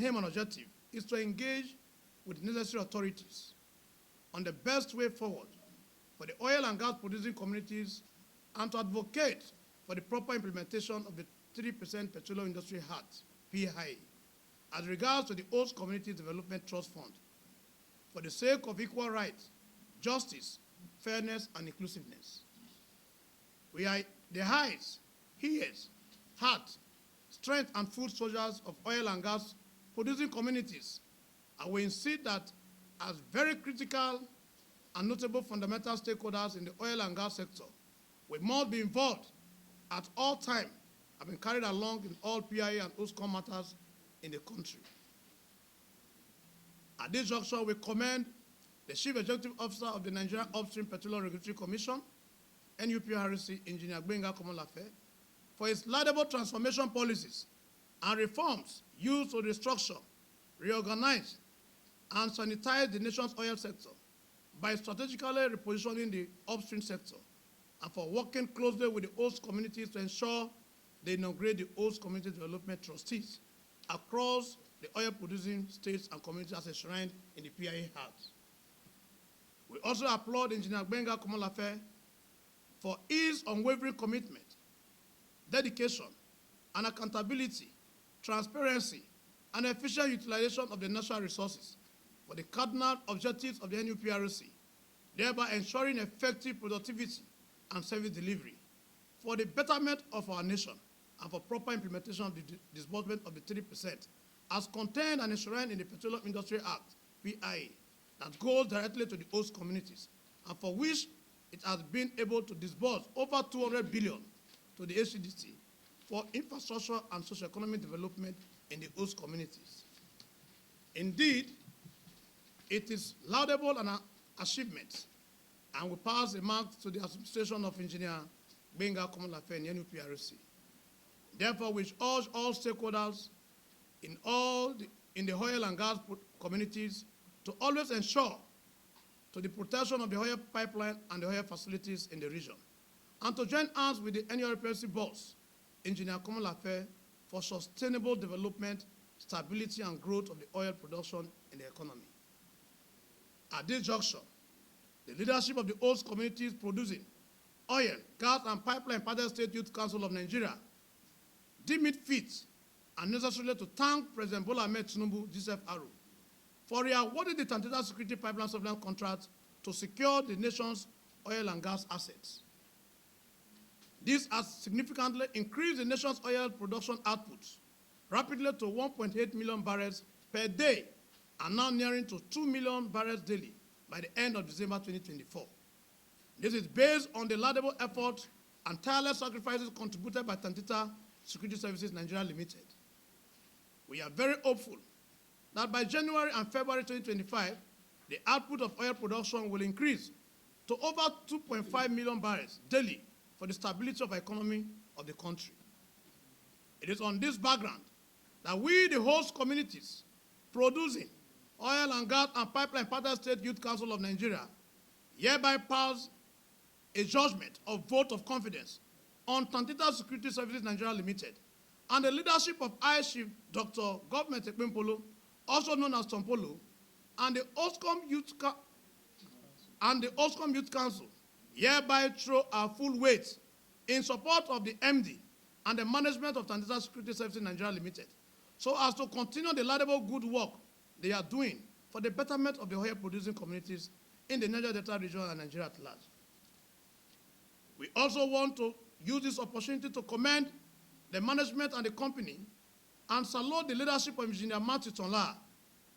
aim and objective is to engage with necessary authorities on the best way forward for the oil and gas producing communities and to advocate for the proper implementation of the 3% Petroleum Industry Act, PIA, as regards to the Host Communities Development Trust Fund, for the sake of equal rights, justice, fairness, and inclusiveness. We are the eyes, ears, heart, strength, and food soldiers of oil and gas producing communities, and we insist that as very critical and notable fundamental stakeholders in the oil and gas sector, we must be involved at all times and been carried along in all PIA and OSCOM matters in the country. At this juncture, we commend the Chief Executive Officer of the Nigerian Upstream Petroleum Regulatory Commission, NUPRC, Engineer Gbenga Komolafe, for his laudable transformation policies and reforms used to restructure, reorganize, and sanitize the nation's oil sector by strategically repositioning the upstream sector and for working closely with the host communities to ensure they inaugurate the host community development trustees across the oil-producing states and communities as enshrined in the PIA Act. We also applaud Engineer Gbenga Komolafe for his unwavering commitment, dedication, and accountability, transparency, and efficient utilization of the natural resources for the cardinal objectives of the NUPRC, thereby ensuring effective productivity and service delivery for the betterment of our nation and for proper implementation of the disbursement of the 3% as contained and enshrined in the Petroleum Industry Act, PIA, that goes directly to the host communities and for which it has been able to disburse over 200 billion to the HCDC for infrastructure and socio-economic development in the host communities. Indeed, it is laudable an achievement, and we pass the mark to the administration of Engineer Gbenga Komolafe and NUPRC. Therefore, we urge all stakeholders in the oil and gas communities to always ensure to the protection of the oil pipeline and the oil facilities in the region, and to join hands with the NUPRC boss, Engineer Komolafe, for sustainable development, stability, and growth of the oil production in the economy. At this juncture, the leadership of the host communities producing oil, gas, and pipeline Partner State Youth Council of Nigeria deem it fit and necessary to thank President Bola Ahmed Tinubu, GCFRO, for awarding the Tantata Security Pipeline Supply contract to secure the nation's oil and gas assets. This has significantly increased the nation's oil production output rapidly to 1.8 million barrels per day and now nearing to 2 million barrels daily by the end of December 2024. This is based on the laudable effort and tireless sacrifices contributed by Tantata Security Services Nigeria Limited. We are very hopeful that by January and February 2025, the output of oil production will increase to over 2.5 million barrels daily for the stability of the economy of the country. It is on this background that we, the host communities producing oil and gas and pipeline Partner State Youth Council of Nigeria, hereby pass a judgment of vote of confidence on Tantata Security Services Nigeria Limited and the leadership of High Chief Dr. Government Ekpempolo, also known as Tompolo, and the OSCOM Youth Council, hereby throw our full weight in support of the MD and the management of Tantata Security Services Nigeria Limited, so as to continue the laudable good work they are doing for the betterment of the oil-producing communities in the Niger Delta region and Nigeria at large. We also want to use this opportunity to commend the management and the company and salute the leadership of Engineer Matthew Tonla,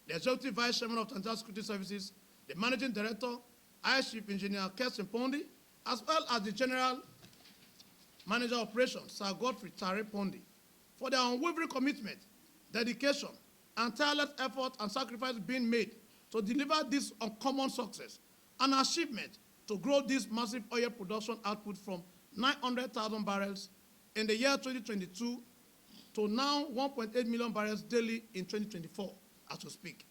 the Executive Vice Chairman of Tantata Security Services, the Managing Director, High Chief Engineer Kirsten Pondi, as well as the General Manager of Operations, Sir Godfrey Tare Pondi, for their unwavering commitment, dedication, and tireless effort and sacrifice being made to deliver this uncommon success and achievement to grow this massive oil production output from 900,000 barrels in the year 2022 to now 1.8 million barrels daily in 2024 as we speak.